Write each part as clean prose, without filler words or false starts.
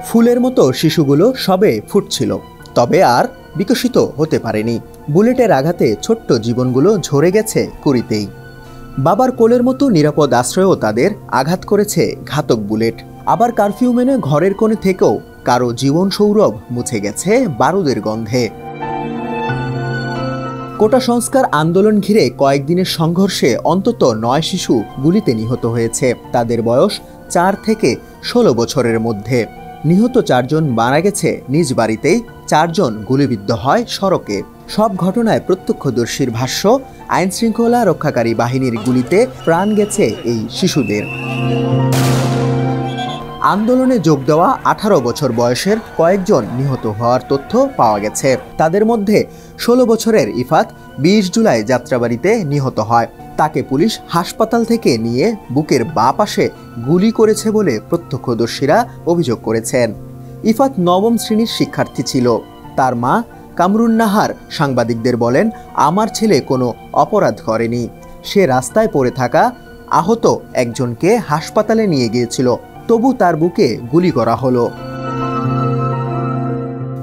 ফুলের মতো শিশুগুলো সবে ফুটছিল, তবে আর বিকশিত হতে পারেনি। বুলেটের আঘাতে ছোট্ট জীবনগুলো ঝরে গেছে কুড়িতেই। বাবার কোলের মতো নিরাপদ আশ্রয়ও তাদের আঘাত করেছে ঘাতক বুলেট। আবার কারফিউ মেনে ঘরের কোণে থেকেও কারো জীবন সৌরভ মুছে গেছে বারুদের গন্ধে। কোটা সংস্কার আন্দোলন ঘিরে কয়েকদিনের সংঘর্ষে অন্তত ৯ শিশু গুলিতে নিহত হয়েছে। তাদের বয়স ৪ থেকে ১৬ বছরের মধ্যে। নিহত ৪ জন মারা গেছে নিজ বাড়িতেই, ৪ জন গুলিবিদ্ধ হয় সড়কে। সব ঘটনায় প্রত্যক্ষদর্শীর ভাষ্য, আইনশৃঙ্খলা রক্ষাকারী বাহিনীর গুলিতে প্রাণ গেছে এই শিশুদের। আন্দোলনে যোগ দেওয়া ১৮ বছর বয়সের কয়েকজন নিহত হওয়ার তথ্য পাওয়া গেছে। তাদের মধ্যে ১৬ বছরের ইফাত ২০ জুলাই যাত্রাবাড়িতে নিহত হয়। তাকে পুলিশ হাসপাতাল থেকে নিয়ে বুকের বাঁ পাশে গুলি করেছে বলে প্রত্যক্ষদর্শীরা অভিযোগ করেছেন। ইফাত ৯ম শ্রেণীর শিক্ষার্থী ছিল। তার মা কামরুন নাহার সাংবাদিকদের বলেন, আমার ছেলে কোনো অপরাধ করেনি। সে রাস্তায় পড়ে থাকা আহত একজনকে হাসপাতালে নিয়ে গিয়েছিল, তবু তার বুকে গুলি করা হলো।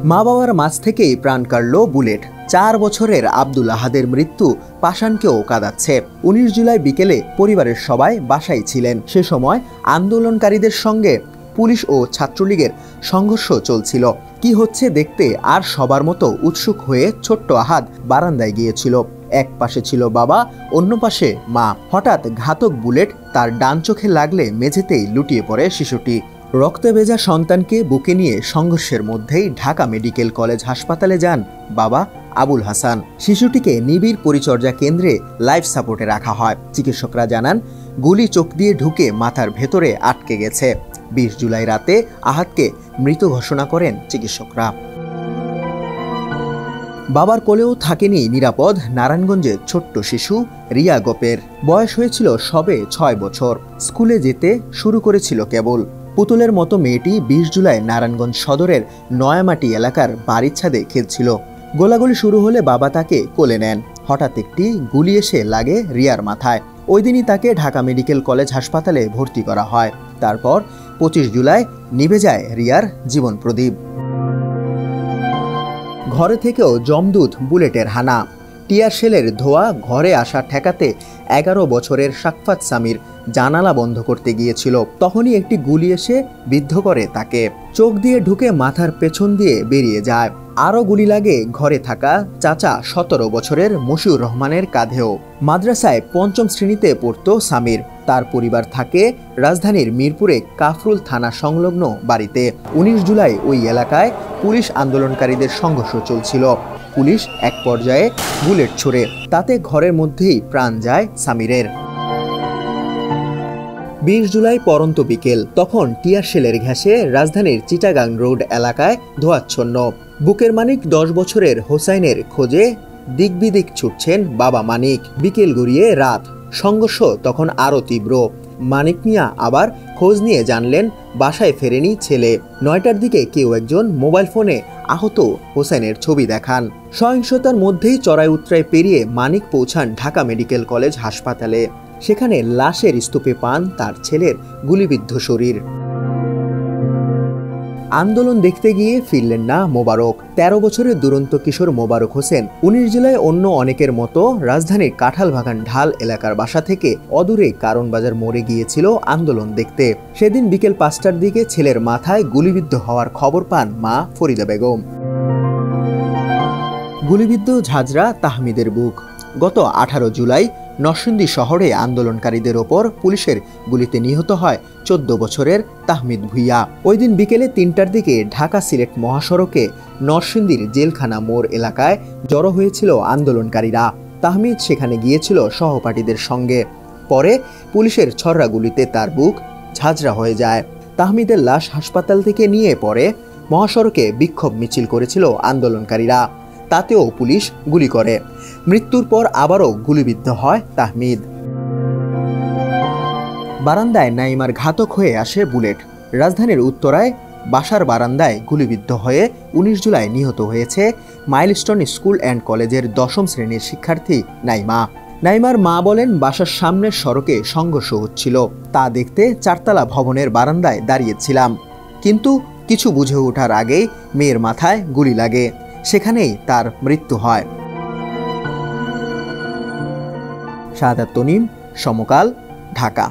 মা বাবার মাঝ থেকেই প্রাণ কাড়ল বুলেট। ৪ বছরের আব্দুল আহাদের মৃত্যু পাষাণকেও কাঁদাচ্ছে। ১৯ জুলাই বিকেলে পরিবারের সবাই বাসায় ছিলেন। সে সময় আন্দোলনকারীদের সঙ্গে পুলিশ ও ছাত্রলীগের সংঘর্ষ চলছিল। কি হচ্ছে দেখতে আর সবার মতো উৎসুক হয়ে ছোট্ট আহাদ বারান্দায় গিয়েছিল। এক পাশে ছিল বাবা, অন্য পাশে মা। হঠাৎ ঘাতক বুলেট তার ডান চোখে লাগলে মেঝেতেই লুটিয়ে পড়ে শিশুটি। রক্তে ভেজা সন্তানকে বুকে নিয়ে সংঘর্ষের মধ্যেই ঢাকা মেডিকেল কলেজ হাসপাতালে যান বাবা আবুল হাসান। শিশুটিকে নিবিড় পরিচর্যা কেন্দ্রে লাইফ সাপোর্টে রাখা হয়। চিকিৎসকরা জানান, গুলি চোখ দিয়ে ঢুকে মাথার ভেতরে আটকে গেছে। ২০ জুলাই রাতে আহাদকে মৃত ঘোষণা করেন চিকিৎসকরা। বাবার কোলেও থাকেনি নিরাপদ নারায়ণগঞ্জের ছোট্ট শিশু রিয়া গোপের। বয়স হয়েছিল সবে ৬ বছর। স্কুলে যেতে শুরু করেছিল কেবল। পুতুলের মতো মেয়েটি ২০ জুলাই নারায়ণগঞ্জ সদরের নয়ামাটি এলাকার বাড়ির ছাদে খেলছিল। গোলাগুলি শুরু হলে বাবা তাকে কোলে নেন। হঠাৎ একটি গুলি এসে লাগে রিয়ার মাথায়। ওই দিনই তাকে ঢাকা মেডিকেল কলেজ হাসপাতালে ভর্তি করা হয়। তারপর ২৫ জুলাই নিভে যায় রিয়ার জীবন প্রদীপ। ঘরে থেকেও জমদূত বুলেটের হানা। টিয়ার শেলের ধোয়া ঘরে আসা ঠেকাতে ১১ বছরের শাকফাত সামির জানালা বন্ধ করতে গিয়েছিল। তখনই একটি গুলি এসে বিদ্ধ করে তাকে। চোখ দিয়ে ঢুকে মাথার পেছন দিয়ে বেরিয়ে যায়। আরও গুলি লাগে ঘরে থাকা চাচা ১৭ বছরের মশিউর রহমানের কাঁধেও। মাদ্রাসায় ৫ম শ্রেণীতে পড়ত সামির। তার পরিবার থাকে রাজধানীর মিরপুরে কাফরুল থানা সংলগ্ন বাড়িতে। ১৯ জুলাই ওই এলাকায় পুলিশ আন্দোলনকারীদের সংঘর্ষ চলছিল। পুলিশ এক পর্যায়ে বুলেট ছোড়ে, তাতে ঘরের মধ্যেই প্রাণ যায় সামিরের। ২০ জুলাই পরন্ত বিকেল। তখন টিয়ার শেলের ঘাসে রাজধানীর চিটাগাং রোড এলাকায় ধোঁয়াচ্ছন্ন। বুকের মানিক ১০ বছরের হোসাইনের খোঁজে দিকবিদিক ছুটছেন বাবা মানিক। বিকেল গড়িয়ে রাত। সংঘর্ষ তখন আরও তীব্র। মানিক মিয়া আবার খোঁজ নিয়ে জানলেন বাসায় ফেরেনি ছেলে। ৯টার দিকে কেউ একজন মোবাইল ফোনে আহত হোসেনের ছবি দেখান। সহিংসতার মধ্যেই চড়াই উতরাই পেরিয়ে মানিক পৌঁছান ঢাকা মেডিকেল কলেজ হাসপাতালে। সেখানে লাশের স্তূপে পান তার ছেলের গুলিবিদ্ধ শরীর। আন্দোলন দেখতে গিয়ে ফিরলেন না মোবারক। ১৩ বছরের দুরন্ত কিশোর মোবারক হোসেন ১৯ জুলাই অন্য অনেকের মতো রাজধানীর কাঁঠালবাগান ঢাল এলাকার বাসা থেকে অদূরে কারণ বাজার মোড়ে গিয়েছিল আন্দোলন দেখতে। সেদিন বিকেল ৫টার দিকে ছেলের মাথায় গুলিবিদ্ধ হওয়ার খবর পান মা ফরিদা বেগম। গুলিবিদ্ধ ঝাঁঝরা তাহমিদের বুক। গত ১৮ জুলাই নরসিংদী শহরে আন্দোলনকারীদের ওপর পুলিশের গুলিতে নিহত হয় ১৪ বছরের তাহমিদ ভুইয়া। ওই দিন বিকেলে ৩টার দিকে ঢাকা সিলেট মহাসড়কে নরসিংদীর জেলখানা মোড় এলাকায় জড়ো হয়েছিল আন্দোলনকারীরা। তাহমিদ সেখানে গিয়েছিল সহপাঠীদের সঙ্গে। পরে পুলিশের ছররা গুলিতে তার বুক ঝাঁঝরা হয়ে যায়। তাহমিদের লাশ হাসপাতাল থেকে নিয়ে পরে মহাসড়কে বিক্ষোভ মিছিল করেছিল আন্দোলনকারীরা। তাতেও পুলিশ গুলি করে। মৃত্যুর পর আবারও গুলিবিদ্ধ হয় তাহমিদ। বারান্দায় নাইমার ঘাতক হয়ে আসে বুলেট। রাজধানীর উত্তরায় বাসার বারান্দায় গুলিবিদ্ধ হয়ে ১৯ জুলাই নিহত হয়েছে মাইলস্টোন স্কুল অ্যান্ড কলেজের ১০ম শ্রেণীর শিক্ষার্থী নাইমা। নাইমার মা বলেন, বাসার সামনের সড়কে সংঘর্ষ হচ্ছিল, তা দেখতে ৪তলা ভবনের বারান্দায় দাঁড়িয়েছিলাম, কিন্তু কিছু বুঝে ওঠার আগেই মেয়ের মাথায় গুলি লাগে, সেখানেই তার মৃত্যু হয়। শাহাদাত তনিম, সমকাল, ঢাকা।